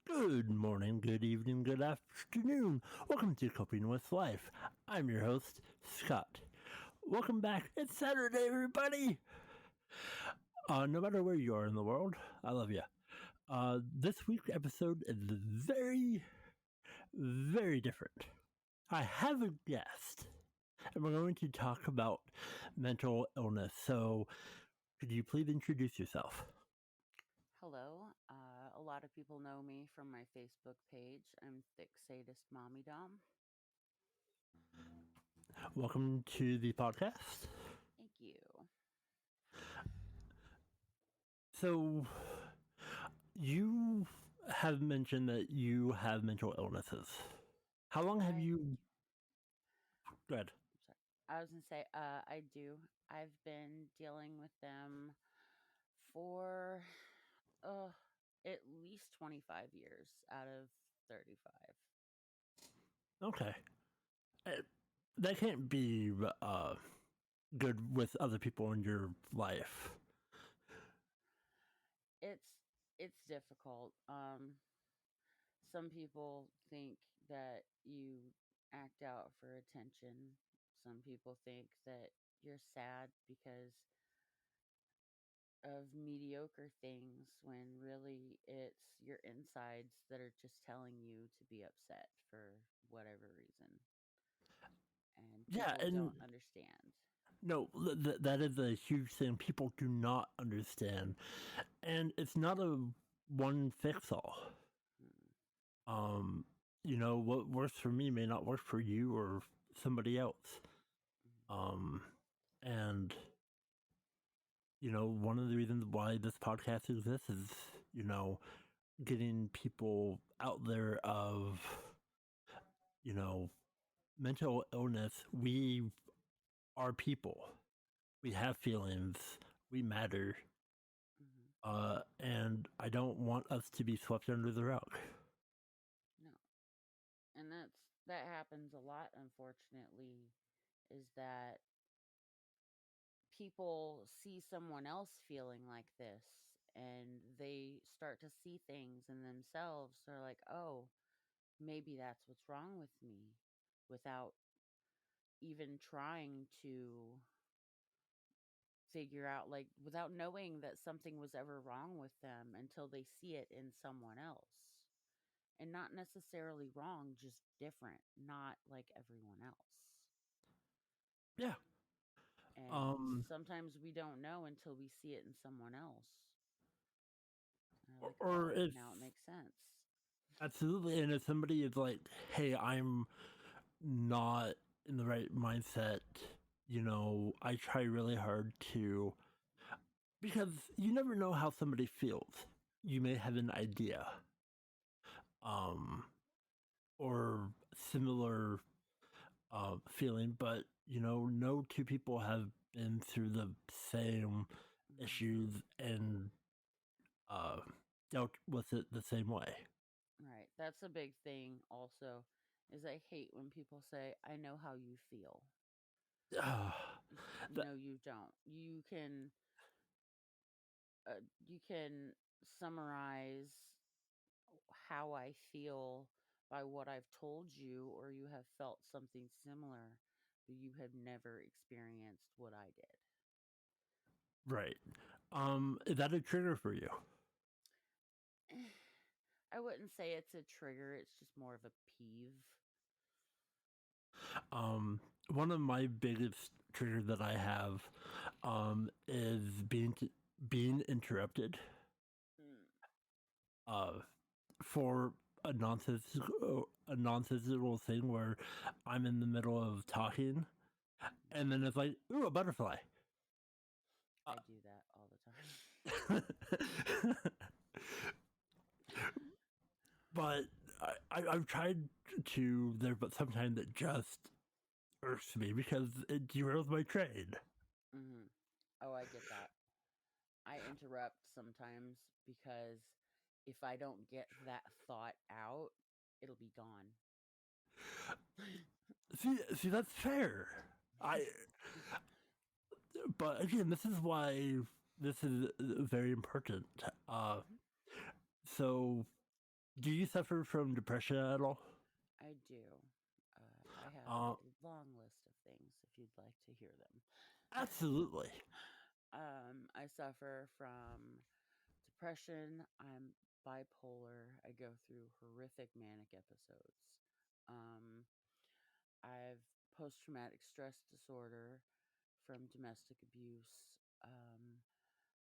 Good morning, good evening, good afternoon. Welcome to Coping with Life. I'm your host, Scott. Welcome back. It's Saturday, everybody. No matter where you are in the world, I love you. This week's episode is very different. I have a guest, and we're going to talk about mental illness. So, could you please introduce yourself? Hello. A lot of people know me from my Facebook page. I'm Thicc Sadist Mommy Dom. Welcome to the podcast. Thank you. So, you have mentioned that you have mental illnesses. How long have you? Go ahead. Sorry. I was gonna say, I do. I've been dealing with them for at least 25 years out of 35. Okay. Uh, That can't be good with other people in your life. It's it's difficult. Some people think that you act out for attention. Some people think that you're sad because of mediocre things when really it's your insides that are just telling you to be upset for whatever reason. And Yeah, people and don't understand. no, that is a huge thing. People do not understand, and it's not a one fix all. Mm. Um, what works for me may not work for you or somebody else. Um, and one of the reasons why this podcast exists is, getting people out there of, you know, mental illness. We are people. We have feelings. We matter. Mm-hmm. And I don't want us to be swept under the rug. No. And that happens a lot, unfortunately, is that people see someone else feeling like this and they start to see things in themselves. They're like, oh, maybe that's what's wrong with me, without even trying to figure out, like, without knowing that something was ever wrong with them until they see it in someone else. And not necessarily wrong, just different, not like everyone else. Yeah. And Um, sometimes we don't know until we see it in someone else. And or, like, or oh, if now it makes sense. absolutely, and if somebody is like, "Hey, I'm not in the right mindset," I try really hard to, because you never know how somebody feels. You may have an idea, um, or similar feeling, but no two people have been through the same Hmm. issues and uh, dealt with it the same way. Right. That's a big thing also, is I hate when people say, I know how you feel. Uh, that, No, you don't. You can summarize how I feel by what I've told you, or you have felt something similar, but you have never experienced what I did. right. Is that a trigger for you? I wouldn't say it's a trigger, it's just more of a peeve. One of my biggest triggers that I have is being interrupted Mm. uh, for a nonsensical thing where I'm in the middle of talking and then it's like, ooh, a butterfly. I do that all the time. But I've tried to there, but sometimes it just irks me because it derails my train. Hmm. Oh, I get that. I interrupt sometimes because if I don't get that thought out, it'll be gone. See, that's fair. I, but again, this is why this is very important. So Do you suffer from depression at all? I do. I have Uh, a long list of things if you'd like to hear them. Absolutely. I suffer from depression. I'm bipolar. I go through horrific manic episodes. Um, I've post traumatic stress disorder from domestic abuse. Um,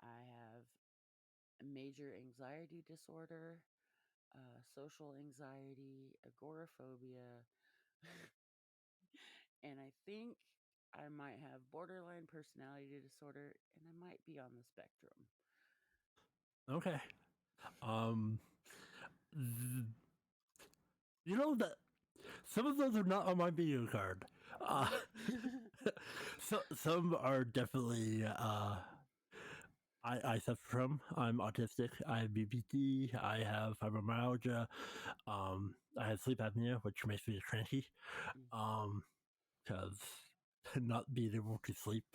I have a major anxiety disorder, social anxiety, agoraphobia, and I think I might have borderline personality disorder, and I might be on the spectrum. Okay. Um, th- you know that some of those are not on my video card. Uh, so some are definitely I suffer from. I'm autistic. I have BPD. I have fibromyalgia. I have sleep apnea, which makes me cranky. Because not being able to sleep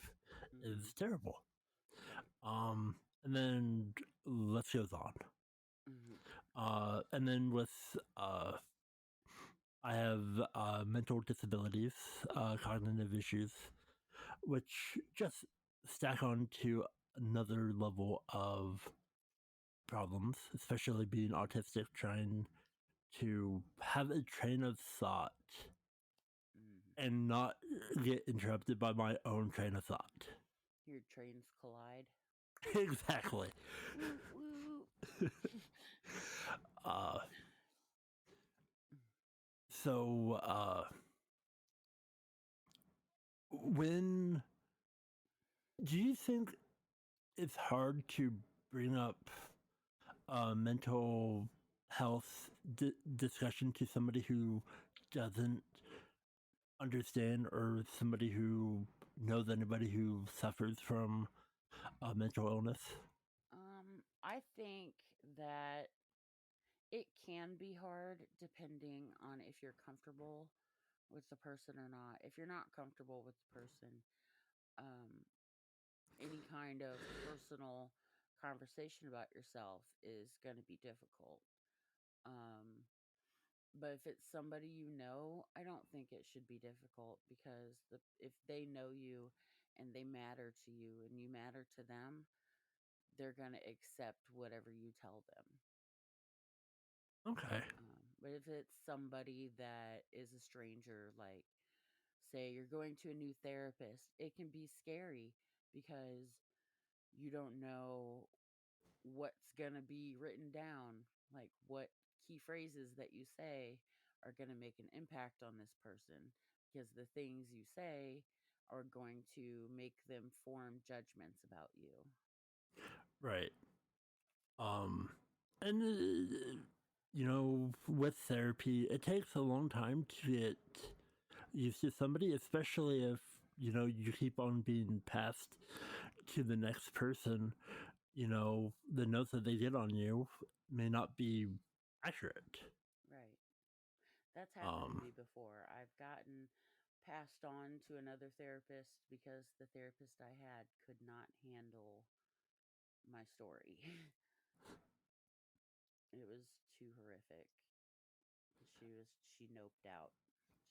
Mm-hmm. is terrible. Right. And then let's goes on. Mm-hmm. And then with I have mental disabilities, cognitive issues, which just stack on to another level of problems, especially being autistic, trying to have a train of thought Mm-hmm. and not get interrupted by my own train of thought. Your trains collide. Exactly. Woo woo. uh, so, when do you think it's hard to bring up mental health discussion to somebody who doesn't understand or somebody who knows anybody who suffers from mental illness? I think that it can be hard depending on if you're comfortable with the person or not. If you're not comfortable with the person, um, any kind of personal conversation about yourself is going to be difficult. Um, but if it's somebody you know, I don't think it should be difficult because if they know you and they matter to you and you matter to them, they're going to accept whatever you tell them. Okay. But if it's somebody that is a stranger, like say you're going to a new therapist, it can be scary because you don't know what's going to be written down, like what key phrases that you say are going to make an impact on this person because the things you say are going to make them form judgments about you. Right. Um, and with therapy, it takes a long time to get used to somebody, especially if you keep on being passed to the next person. The notes that they get on you may not be accurate. Right. That's happened to Um, me before. I've gotten passed on to another therapist because the therapist I had could not handle my story. It was too horrific. She noped out.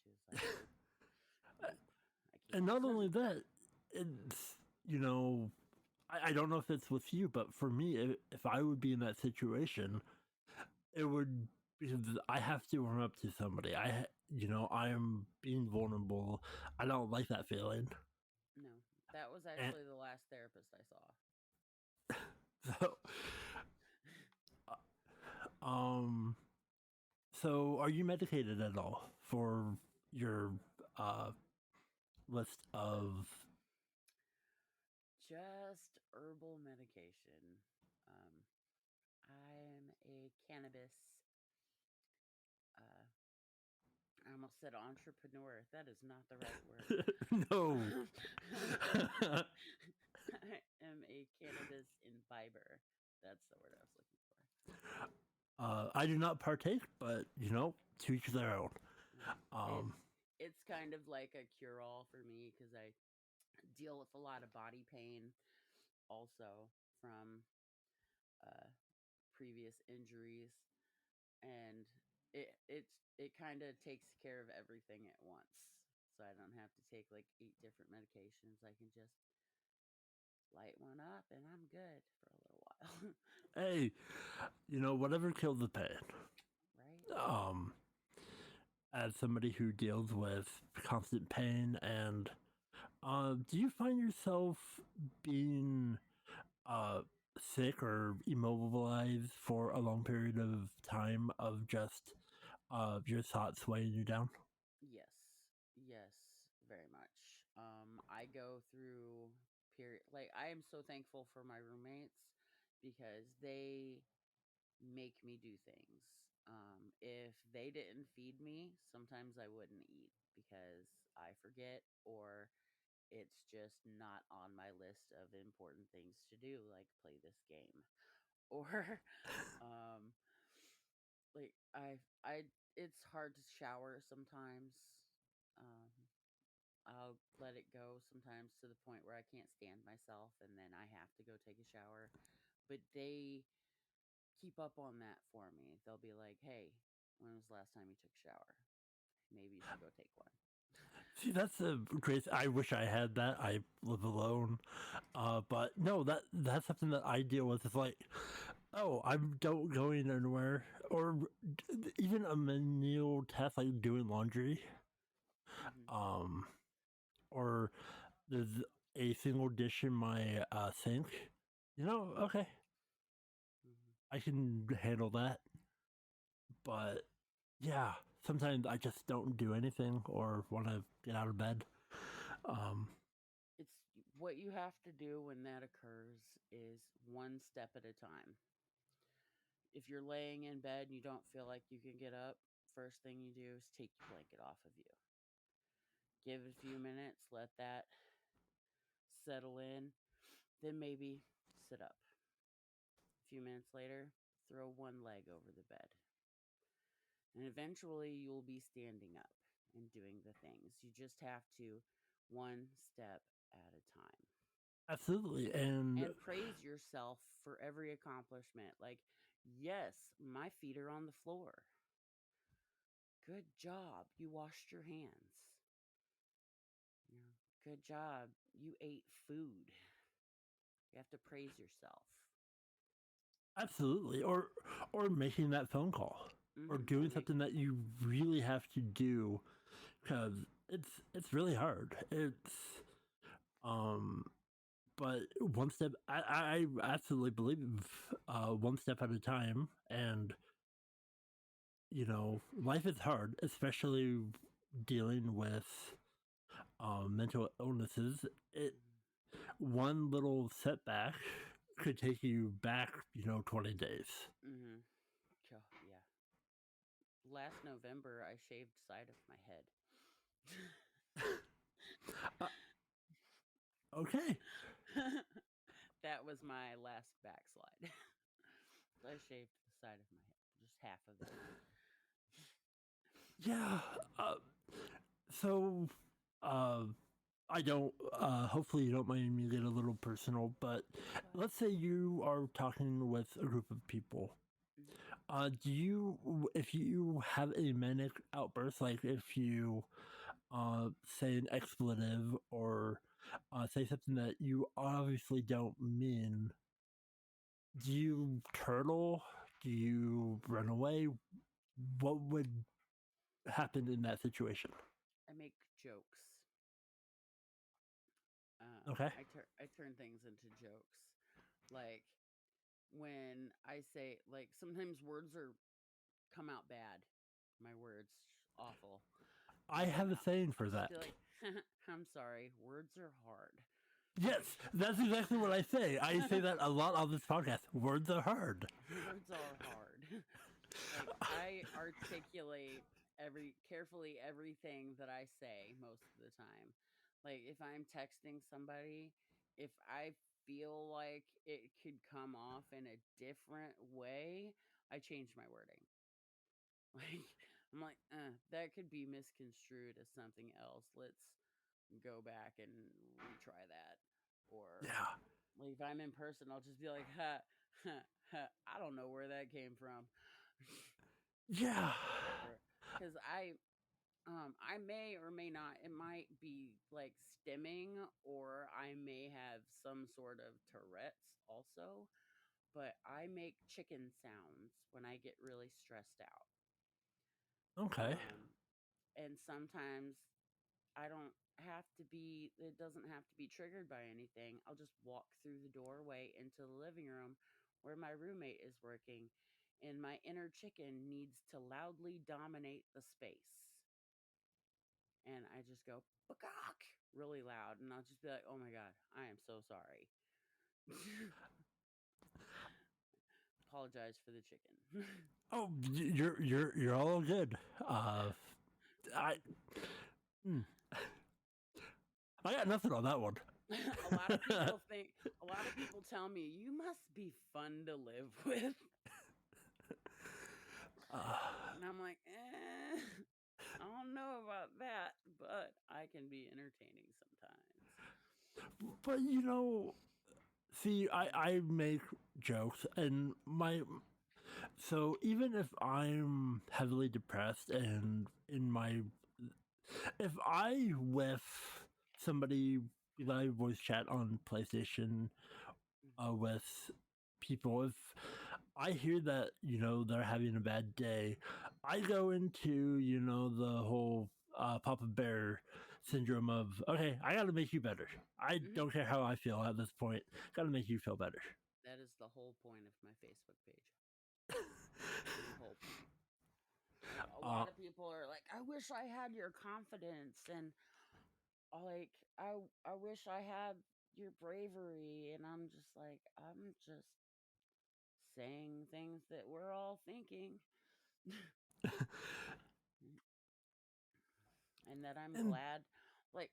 She was like, "Nope, nope, I and can't." not only that, it's I don't know if it's with you, but for me, if I would be in that situation, it would because I have to run up to somebody. I am being vulnerable. I don't like that feeling. No, that was And actually the last therapist I saw. so, um, so are you medicated at all for your uh list of? Just herbal medication. Um, I'm a cannabis. Uh, I almost said entrepreneur. That is not the right word. No. I am a cannabis imbiber. That's the word I was looking for. I do not partake, but to each their own. It's Um, it's kind of like a cure all for me because I deal with a lot of body pain, also from uh, previous injuries, and it kind of takes care of everything at once. So I don't have to take like 8 different medications. I can just light one up and I'm good for a little while. Hey, whatever killed the pain. Right? Um, as somebody who deals with constant pain, and do you find yourself being uh, sick or immobilized for a long period of time of just your thoughts weighing you down? Yes. Yes, very much. I go through period like I am so thankful for my roommates because they make me do things. If they didn't feed me, sometimes I wouldn't eat because I forget or it's just not on my list of important things to do, like play this game. Or um like I it's hard to shower sometimes. Um I'll let it go sometimes to the point where I can't stand myself and then I have to go take a shower. But they keep up on that for me. They'll be like, "Hey, when was the last time you took a shower? Maybe you should go take one." See, that's a great. I wish I had that. I live alone, but no, that's something that I deal with. It's like, oh, I don't going anywhere, or even a menial task like doing laundry, Mhm. um, or there's a single dish in my sink. Okay, Mhm. I can handle that. But yeah, sometimes I just don't do anything or want to get out of bed. Um, It's what you have to do when that occurs is one step at a time. If you're laying in bed and you don't feel like you can get up, first thing you do is take your blanket off of you. Give it a few minutes, let that settle in, then maybe sit up. A few minutes later, throw one leg over the bed. And eventually you'll be standing up and doing the things. You just have to one step at a time. Absolutely, and And praise yourself for every accomplishment. Like, yes, my feet are on the floor. Good job. You washed your hands. You know, good job. You ate food. You have to praise yourself. absolutely, or making that phone call, or Or doing make something that you really have to do because it's really hard. It's um, but one step. I absolutely believe one step at a time, and life is hard, especially dealing with mental illnesses. One little setback could take you back, 20 days. mm-hmm. Yeah. Last November, I shaved side of my head. Uh, okay. That was my last backslide. So I shaved the side of my head, just half of it. Yeah. So, uh, I don't, hopefully you don't mind me get a little personal, but But let's say you are talking with a group of people. mhm, If you have a manic outburst, like if you say an expletive or say something that you obviously don't mean, do you turtle? Do you run away? What would happen in that situation? I make jokes. Okay. I turn things into jokes. Like when I say like sometimes words are come out bad. My words awful. I have And a saying I'll for just that. be like, I'm sorry, words are hard. Yes, that's exactly what I say. I say that a lot on this podcast. Words are hard. Words are hard. Like I articulate everything that I say most of the time. Like if I'm texting somebody, if I feel like it could come off in a different way, I change my wording. Like I'm like, that could be misconstrued as something else. Let's go back and retry that. Or Yeah. like if I'm in person, I'll just be like, ha, ha, ha, I don't know where that came from. Yeah. Because I may or may not, it might be like stimming, or I may have some sort of Tourette's also, but I make chicken sounds when I get really stressed out. Okay. And sometimes I don't have to be, it doesn't have to be triggered by anything. I'll just walk through the doorway into the living room where my roommate is working, and my inner chicken needs to loudly dominate the space. And I just go, "Bakak," really loud. And I'll just be like, "Oh my God, I am so sorry." Apologize for the chicken. Oh, you're all good. I mm, I got nothing on that one. A lot of people think, a lot of people tell me, "You must be fun to live with." And I'm like, I don't know about that, but I can be entertaining sometimes. But you know, see, I make jokes, and my so even if I'm heavily depressed and in my if I with somebody that I voice chat on PlayStation with people, if I hear that they're having a bad day, I go into the whole Papa Bear syndrome of, okay, I got to make you better. I Hmm. don't care how I feel at this point. Got to make you feel better. That is the whole point of my Facebook page. The whole point. Like, a uh, lot of people are like, "I wish I had your confidence," and like, I wish I had your bravery, and I'm just like, I'm just saying things that we're all thinking, and that I'm and glad. Like,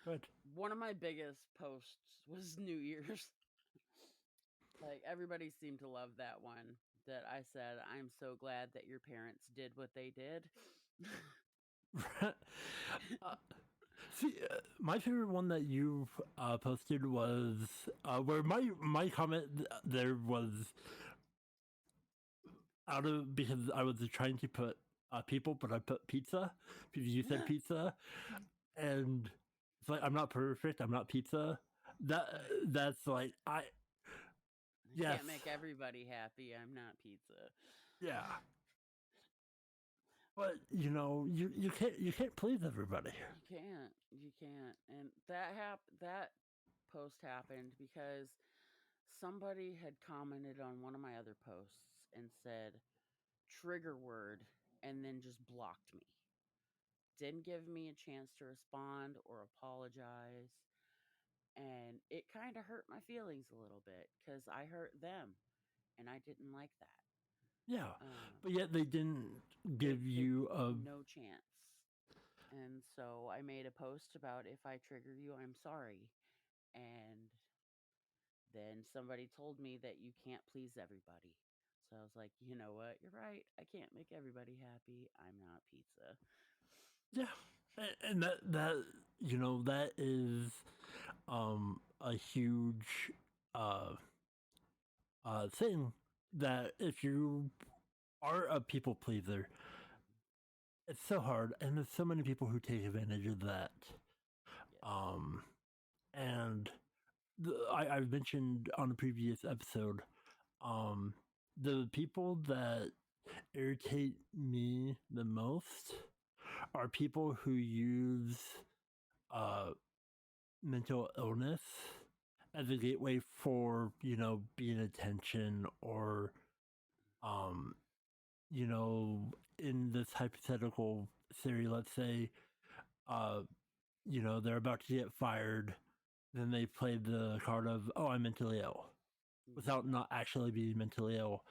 good. one of my biggest posts was New Year's. Like, everybody seemed to love that one. That I said, "I'm so glad that your parents did what they did." uh, See, my favorite one that you posted was where my comment there was out of because I was trying to put people, but I put pizza because you said pizza, and it's like I'm not perfect, I'm not pizza. That that's like I I yes can't make everybody happy. I'm not pizza. yeah, but you can't please everybody. You can't. You can't. And that post happened because somebody had commented on one of my other posts and said trigger word, and then just blocked me. Didn't give me a chance to respond or apologize. And it kind of hurt my feelings a little bit because I hurt them, and I didn't like that. Yeah, Um, but yet they didn't they give they you a no chance. And so I made a post about, "If I trigger you, I'm sorry." And then somebody told me that you can't please everybody. So I was like, "You know what? You're right. I can't make everybody happy. I'm not pizza." yeah, and that that is a huge uh thing that if you are a people pleaser, it's so hard, and there's so many people who take advantage of that. Yes. Um, and I've mentioned on a previous episode, um, the people that irritate me the most are people who use uh mental illness as a gateway for being attention or um in this hypothetical theory, let's say, uh, they're about to get fired, then they play the card of, oh, I'm mentally ill, without Hmm. not actually being mentally ill.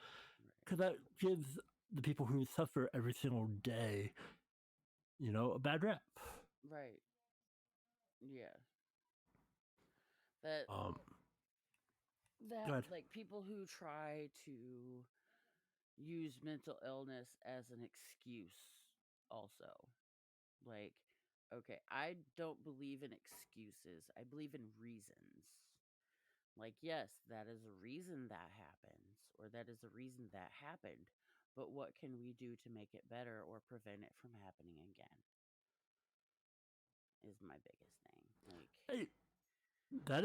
Because that gives the people who suffer every single day, a bad rep. Right. Right. Yeah. That Um, that good. like people who try to use mental illness as an excuse also. Like, okay, I don't believe in excuses. I believe in reasons. Like, yes, that is a reason that happens, or that is the reason that happened. But what can we do to make it better or prevent it from happening again? Is my biggest thing. Like, Hey, that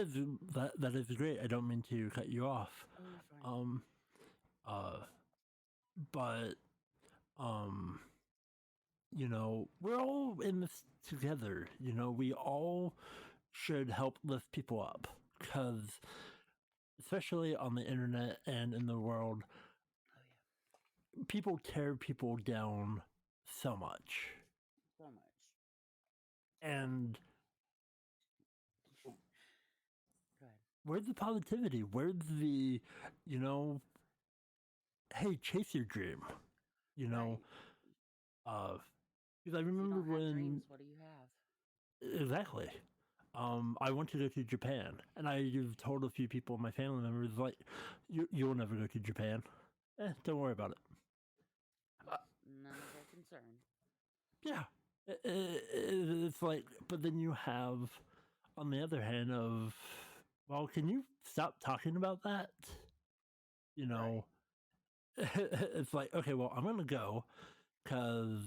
is great. I don't mean to cut you off. oh, you're fine. Uh, but you know, we're all in this together. You know, we all should help lift people up because, especially on the internet and in the world, Oh yeah, people tear people down so much. so much. And Go ahead. where's the positivity? Where's the, you know, hey, chase your dream. You know, Right. because I If you remember don't have when dreams, what do you have? exactly. I want to go to Japan, and I've told a few people, my family members, like, you'll never go to Japan. Don't worry about it. It's none of their concern. Yeah, it's like, but then you have, on the other hand, of, well, can you stop talking about that? You know, it's like, okay, well, I'm gonna go because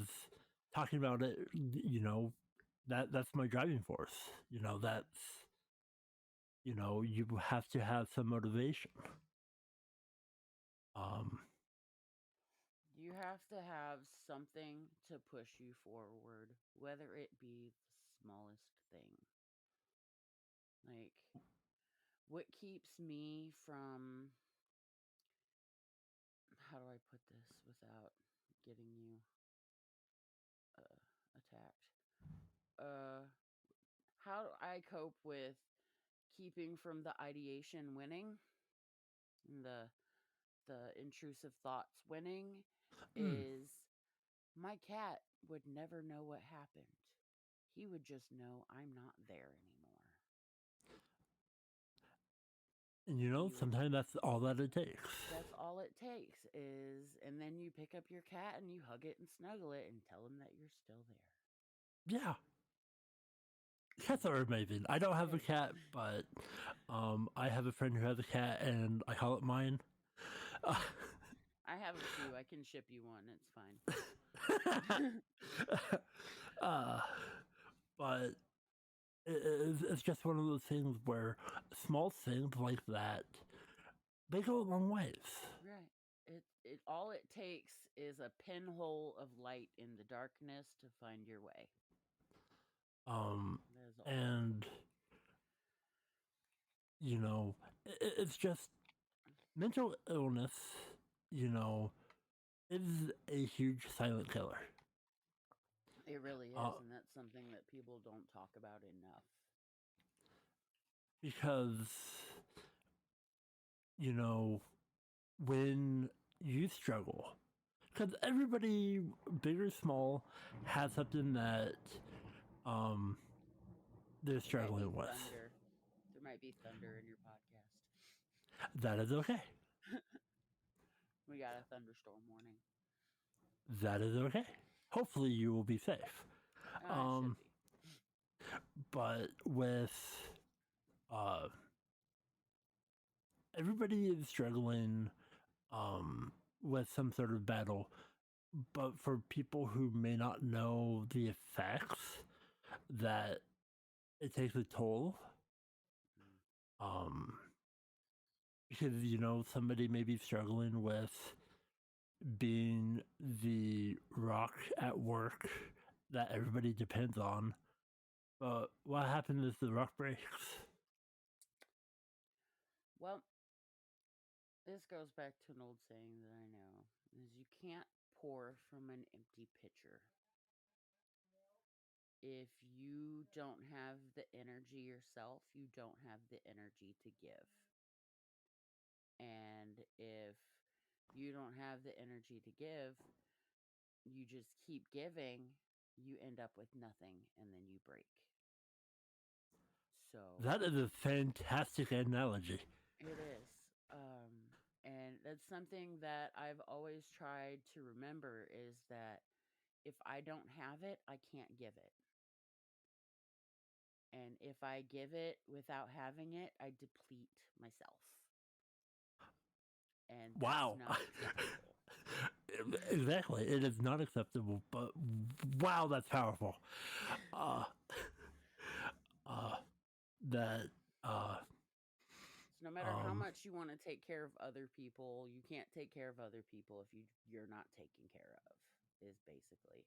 talking about it, you know, that's my driving force. You know, that's, you know, you have to have some motivation. Um, You have to have something to push you forward, whether it be the smallest thing. Like, what keeps me from, how do I put this without getting you attacked? Uh, how do I cope with keeping from the ideation winning and the intrusive thoughts winning mm. is my cat would never know what happened. He would just know I'm not there anymore. And you know, He would sometimes that's all that it takes. That's all it takes is, and then you pick up your cat and you hug it and snuggle it and tell him that you're still there. Yeah, cats are amazing. I don't have a Yes. cat, but I have a friend who has a cat, and I call it mine. I have a few. I can ship you one. It's fine. uh, but it's just one of those things where small things like that, they go a long ways. Right. It all it takes is a pinhole of light in the darkness to find your way. That is all it And takes. you know, it's just mental illness. You know, is a huge silent killer. It really Uh, is, and that's something that people don't talk about enough. because you know, when you struggle, because everybody, big or small, has something that um they're There might be struggling with. thunder. There might be thunder in your podcast. That is okay. We got a thunderstorm warning. That is okay. Hopefully, you will be safe. It should be. But with uh, everybody is struggling with some sort of battle, but for people who may not know the effects that it takes a toll, um, because you know somebody may be struggling with being the rock at work that everybody depends on. But what happens if the rock breaks? Well, this goes back to an old saying that I know is you can't pour from an empty pitcher. If you don't have the energy yourself, you don't have the energy to give. And if you don't have the energy to give, you just keep giving, you end up with nothing and then you break. So That is a fantastic analogy. it is. And that's something that I've always tried to remember is that if I don't have it, I can't give it. And if I give it without having it, I deplete myself. and that's Wow. not acceptable. Exactly. It is not acceptable, but wow, that's powerful. Uh, uh, that, uh, So no matter how um, much you want to take care of other people, you can't take care of other people if you're not taken care of, is basically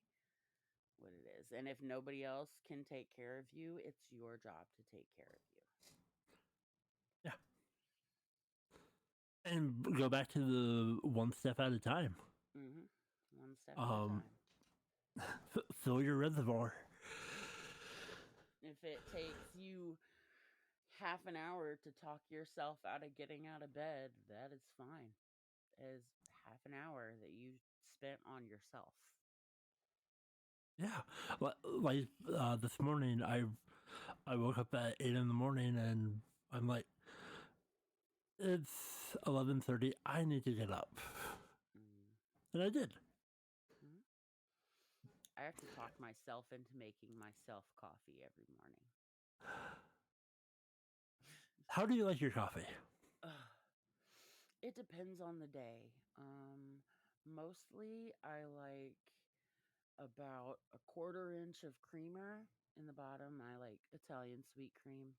what it is. And if nobody else can take care of you, it's your job to take care of you. yeah. And go back to the one step at a time. Mhm. One step at a Um, time. fill your reservoir. If it takes you half an hour to talk yourself out of getting out of bed, that is fine. As half an hour that you spent on yourself. Yeah. Like this morning, I woke up at 8 in the morning, and I'm like, it's 11:30. I need to get up, Mm. and I did. Mhm. I have to talk myself into making myself coffee every morning. How do you like your coffee? It depends on the day. Mostly I like about a quarter inch of creamer in the bottom. I like Italian sweet cream,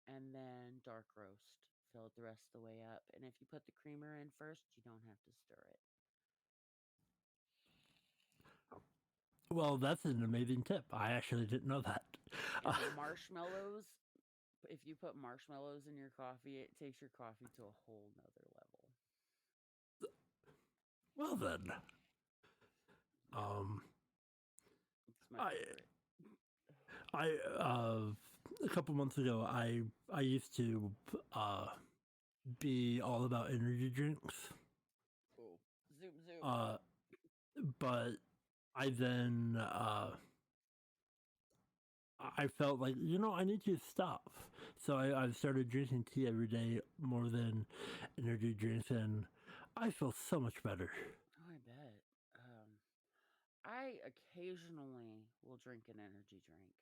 and then dark roast. Fill it the rest of the way up. And if you put the creamer in first, you don't have to stir it. Well, that's an amazing tip. I actually didn't know that. And marshmallows, if you put marshmallows in your coffee, it takes your coffee to a whole nother level. Well then, Yep, um, it's my I favorite. I a couple months ago, I used to uh be all about energy drinks. Oh, zoom, zoom. Uh, but I then I felt like, I need to stop. So I started drinking tea every day more than energy drinks, and I feel so much better. Oh, I bet. I occasionally will drink an energy drink,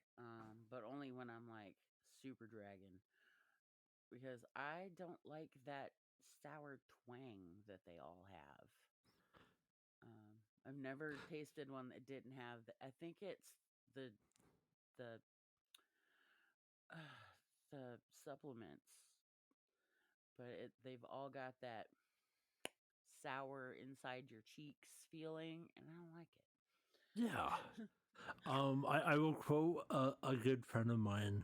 but only when I'm like super dragging because I don't like that sour twang that they all have. I've never tasted one that didn't have. I think it's the the the supplements, but they've all got that sour inside your cheeks feeling, and I don't like Yeah. it. I will quote a good friend of mine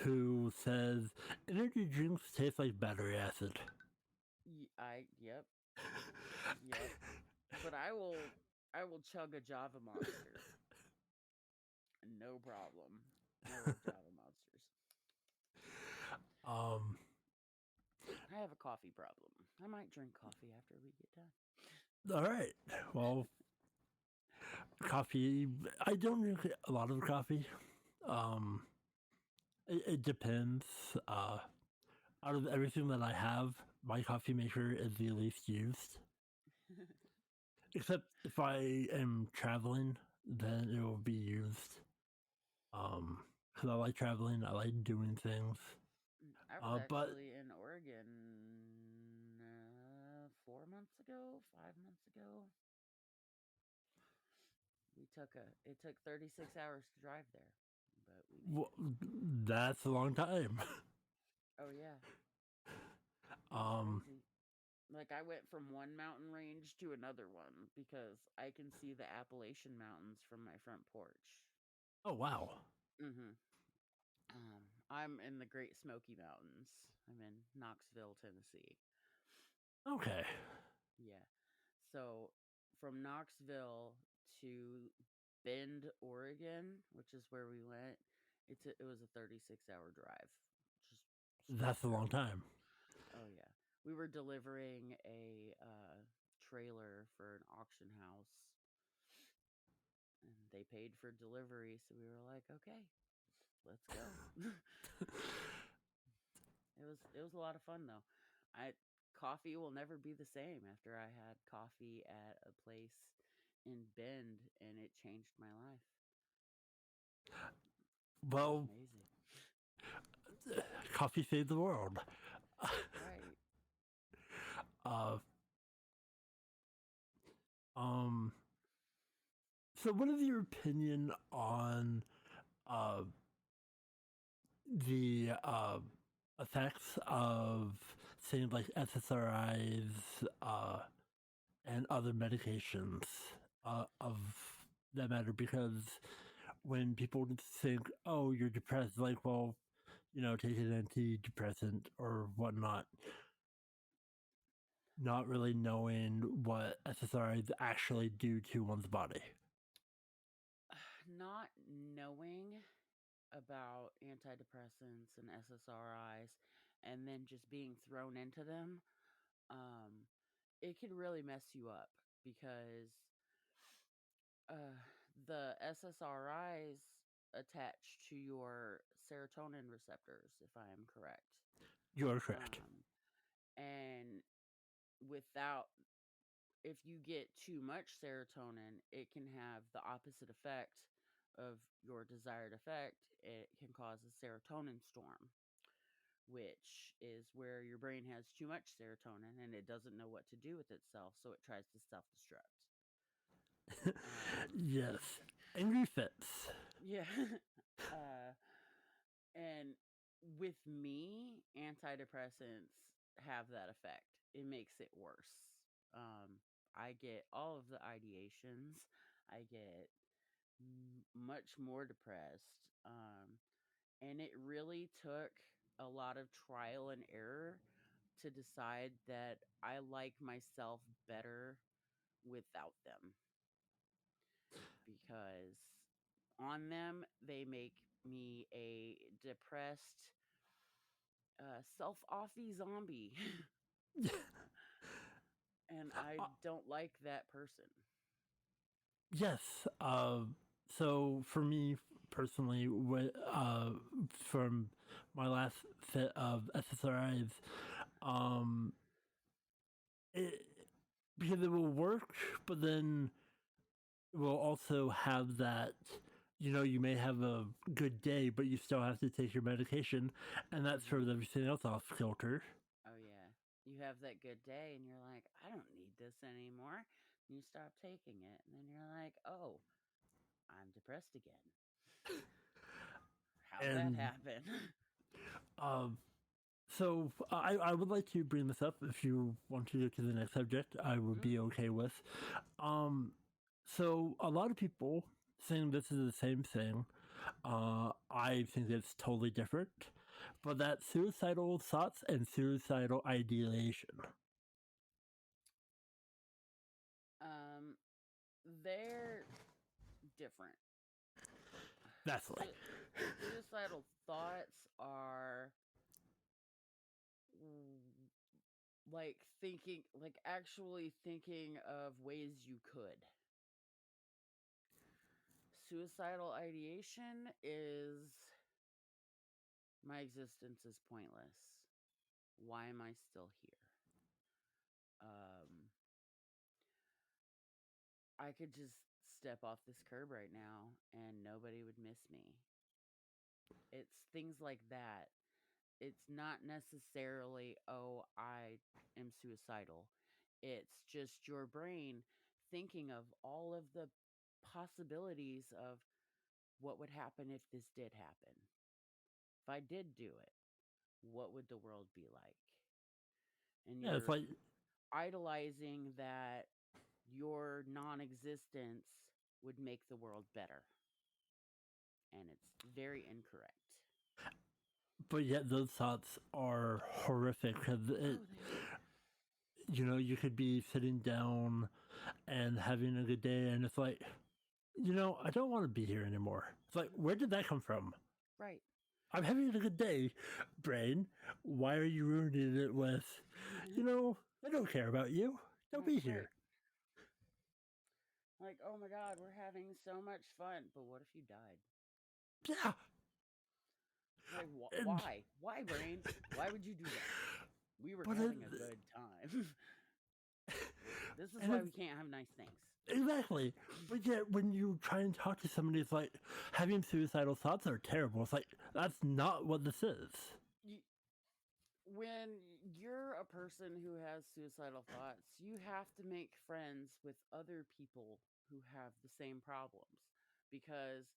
who says energy drinks taste like battery acid. Yep, yep. But I will chug a Java Monster, no problem. I love Java Monsters. Um, I have a coffee problem. I might drink coffee after we get done. all right. Well, coffee. I don't drink a lot of coffee. Um, it depends. Out of everything that I have, my coffee maker is the least used. Except if I am traveling, then it will be used. Because I like traveling, I like doing things. I was But actually in Oregon 4 months ago, 5 months ago. It took 36 hours to drive there, but we made it. that's a long time. Oh yeah, it was um, crazy. Like I went from one mountain range to another one because I can see the Appalachian Mountains from my front porch. oh wow. Mhm. I'm in the Great Smoky Mountains. I'm in Knoxville, Tennessee. Okay. Yeah. So from Knoxville to Bend, Oregon, which is where we went, it was a 36-hour drive. Just straight That's a long through. time. Oh yeah. We were delivering a trailer for an auction house and they paid for delivery, so we were like, "Okay, let's go." It was a lot of fun though. I Coffee will never be the same after I had coffee at a place in Bend and it changed my life. It was Well, amazing. coffee saved the world. Right. um so what is your opinion on uh the effects of things like SSRIs and other medications of that matter? Because when people think, oh, you're depressed, like, well, take an antidepressant or whatnot, not really knowing what SSRIs actually do to one's body. Not knowing about antidepressants and SSRIs and then just being thrown into them, um, it can really mess you up because uh, the SSRIs attach to your serotonin receptors, if I am correct. You are correct. And without, if you get too much serotonin, it can have the opposite effect of your desired effect. It can cause a serotonin storm, which is where your brain has too much serotonin and it doesn't know what to do with itself, so it tries to self destruct. Yes. Angry fits. Yeah. uh, and with me, antidepressants have that effect. It makes it worse. I get all of the ideations. I get much more depressed. And it really took a lot of trial and error to decide that I like myself better without them, because on them they make me a depressed self-offy zombie. And I don't like that person. Yes. So for me personally, from my last set of SSRIs, um, it, because it will work, but then it will also have that. You may have a good day, but you still have to take your medication, and that throws everything else off kilter. Oh, yeah. You have that good day and you're like, I don't need this anymore. And you stop taking it. And then you're like, oh, I'm depressed again. How'd that And happen? um, so I would like to bring this up. If you want to go to the next subject, I would be okay with. Um, so a lot of people saying this is the same thing. I think it's totally different, but that's suicidal thoughts and suicidal ideation. um, they're different. That's like Suicidal thoughts are mm, like thinking, like actually thinking of ways you could. Suicidal ideation is my existence is pointless. Why am I still here? Um, I could just step off this curb right now and nobody would miss me. It's things like that. It's not necessarily, oh, I am suicidal. It's just your brain thinking of all of the possibilities of what would happen if this did happen. If I did do it, what would the world be like? And yeah, it's you're like idolizing that your non existence would make the world better. And it's very incorrect. but yet those thoughts are horrific because you could be sitting down and having a good day, and it's like, I don't want to be here anymore. It's like, where did that come from? Right. I'm having a good day, brain. Why are you ruining it with, I don't care about you. Don't be here. Like, oh my God, we're having so much fun. But what if you died? Yeah. Like, And, why? Why, brain? Why would you do that? We were having a good time. This is why we can't have nice things. Exactly. But yet, when you try and talk to somebody, it's like, having suicidal thoughts are terrible. It's like, that's not what this is. when you're a person who has suicidal thoughts, you have to make friends with other people who have the same problems, because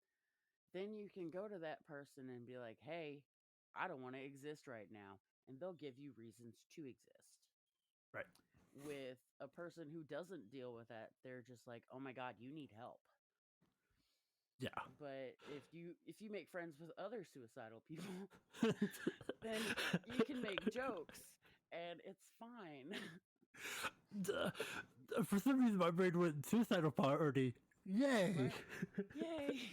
then you can go to that person and be like, hey, I don't want to exist right now. And they'll give you reasons to exist. Right. With a person who doesn't deal with that, they're just like, oh my God, you need help. Yeah. But if you make friends with other suicidal people, then you can make jokes and it's fine. For some reason, my brain went suicidal party. Yay! Yay!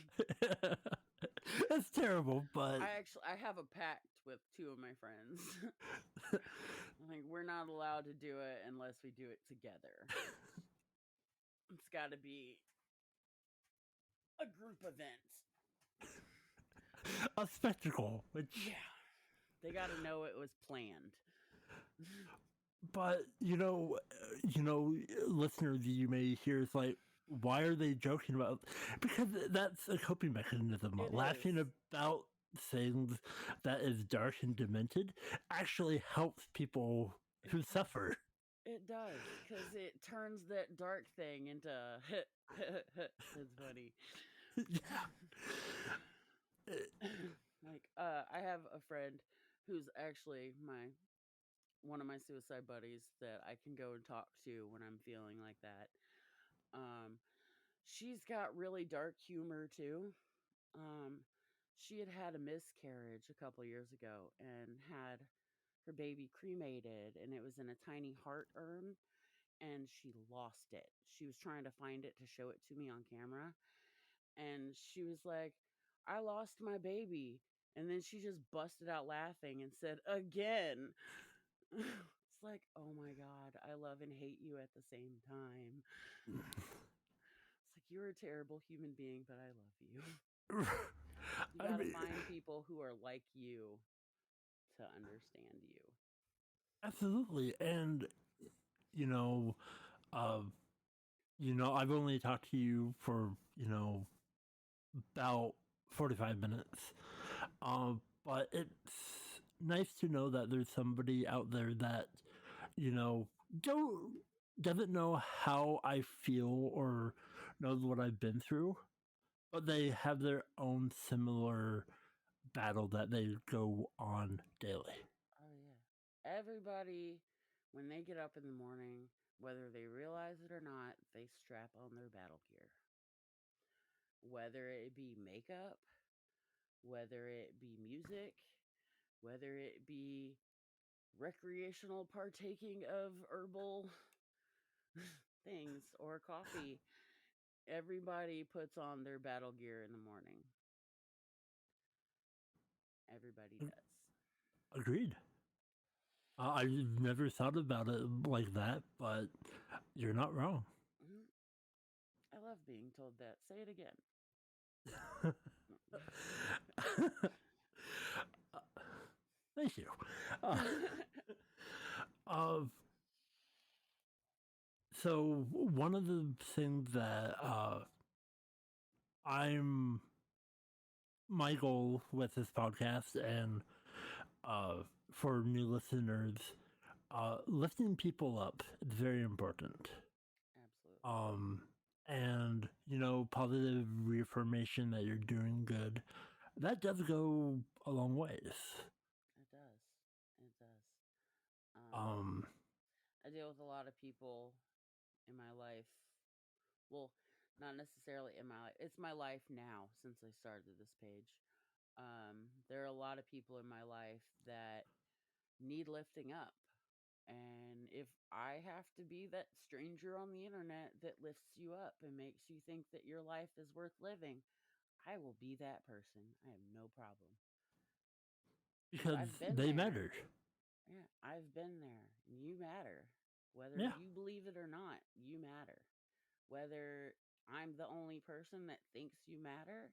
That's terrible, but I have a pact with two of my friends. Like, we're not allowed to do it unless we do it together. It's got to be a group event. a spectacle. Which, Yeah, they got to know it was planned. but listeners, you may hear it's like, why are they joking about? Because that's a coping mechanism. It Laughing is. about things that is dark and demented actually helps people who suffer. It does, because it turns that dark thing into it's funny. Yeah. Like, I have a friend who's actually one of my suicide buddies that I can go and talk to when I'm feeling like that. She's got really dark humor too. Um, she had a miscarriage a couple years ago and had her baby cremated, and it was in a tiny heart urn, and she lost it. She was trying to find it to show it to me on camera, and she was like, I lost my baby. And then she just busted out laughing and said, again. It's like, oh my God, I love and hate you at the same time. It's like, you're a terrible human being, but I love you. You got to find people who are like you to understand you. Absolutely. And, you know, uh, I've only talked to you for, about 45 minutes. But it's nice to know that there's somebody out there that, you know, don't doesn't know how I feel or knows what I've been through, but they have their own similar battle that they go on daily. Oh, yeah. Everybody, when they get up in the morning, whether they realize it or not, they strap on their battle gear. Whether it be makeup, whether it be music, whether it be recreational partaking of herbal things or coffee, everybody puts on their battle gear in the morning. Everybody does. Agreed. I've never thought about it like that, but you're not wrong. Mhm. I love being told that. Say it again. Thank you. Uh, so one of the things that I'm my goal with this podcast and for new listeners, lifting people up is very important. Absolutely. And positive reaffirmation that you're doing good, that does go a long ways. It does. It does. Um, I deal with a lot of people in my life. Well, not necessarily in my life. It's my life now since I started this page. There are a lot of people in my life that need lifting up. And if I have to be that stranger on the internet that lifts you up and makes you think that your life is worth living, I will be that person. I have no problem. Because because I've been they there. matter. Yeah, I've been there. You matter. Whether Yeah. you believe it or not, you matter. Whether I'm the only person that thinks you matter,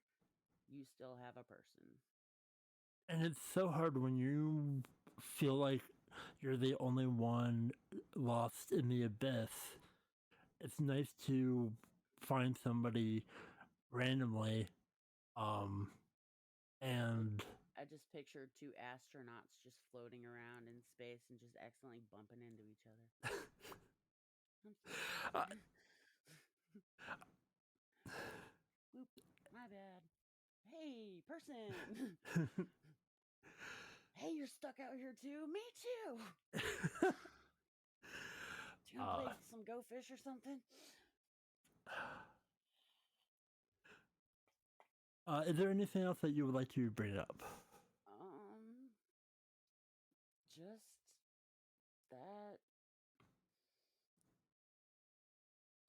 you still have a person. And it's so hard when you feel like you're the only one lost in the abyss. It's nice to find somebody randomly and I just pictured two astronauts just floating around in space and just accidentally bumping into each other. I'm Uh, sorry. Oop, my bad. Hey, person. Hey, you're stuck out here too? Me too. Do you want to play some Go Fish or something? Is there anything else that you would like to bring up? Just that.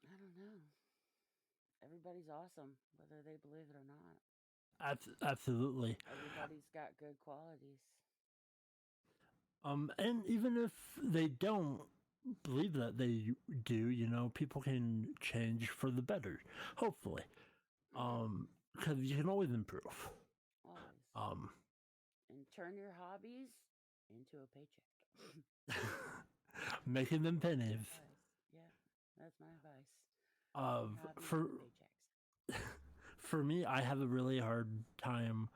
I don't know. Everybody's awesome, whether they believe it or not. Absolutely. Everybody's got good qualities. And even if they don't believe that they do, you know, people can change for the better, hopefully. Because you can always improve. Always. And turn your hobbies into a paycheck. Making them pennies. Yeah, that's my advice. For me, I have a really hard time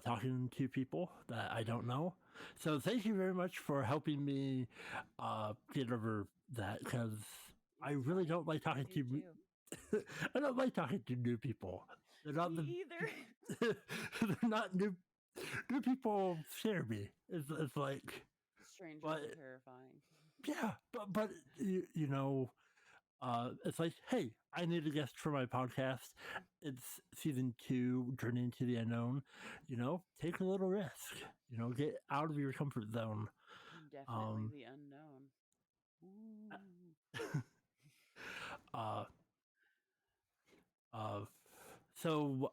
talking to people that I don't know. So thank you very much for helping me get over that, because I really don't like talking to. I don't like talking to new people. They're not me either. They're not new. New people scare me. It's like strangers are terrifying. Yeah, but you know, it's like, hey, I need a guest for my podcast. It's season 2, Journey into the Unknown. You know, take a little risk. You know, get out of your comfort zone. I'm definitely the unknown. So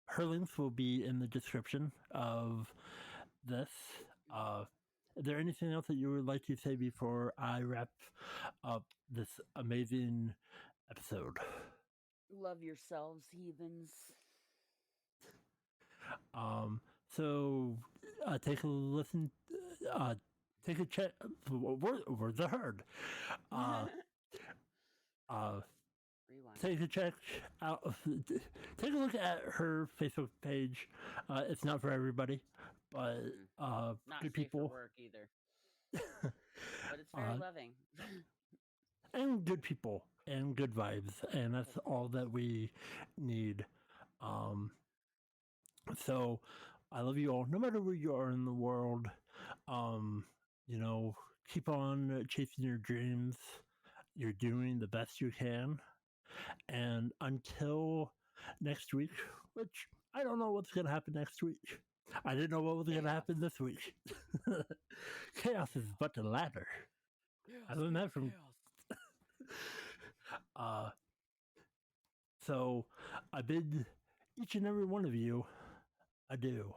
her links will be in the description of this. Is there anything else that you would like to say before I wrap up this amazing episode? Love yourselves, heathens. So take a listen. Take a check. Words are heard. Rewind. Take a check out. Take a look at her Facebook page. It's not for everybody, but not good people. For work either. But it's very loving. And good people and good vibes, and that's all that we need. So I love you all, no matter where you are in the world. You know, keep on chasing your dreams. You're doing the best you can. And until next week, which I don't know what's going to happen next week. I didn't know what was going to happen this week. Chaos is but a ladder. I learned that from. So I bid each and every one of you adieu.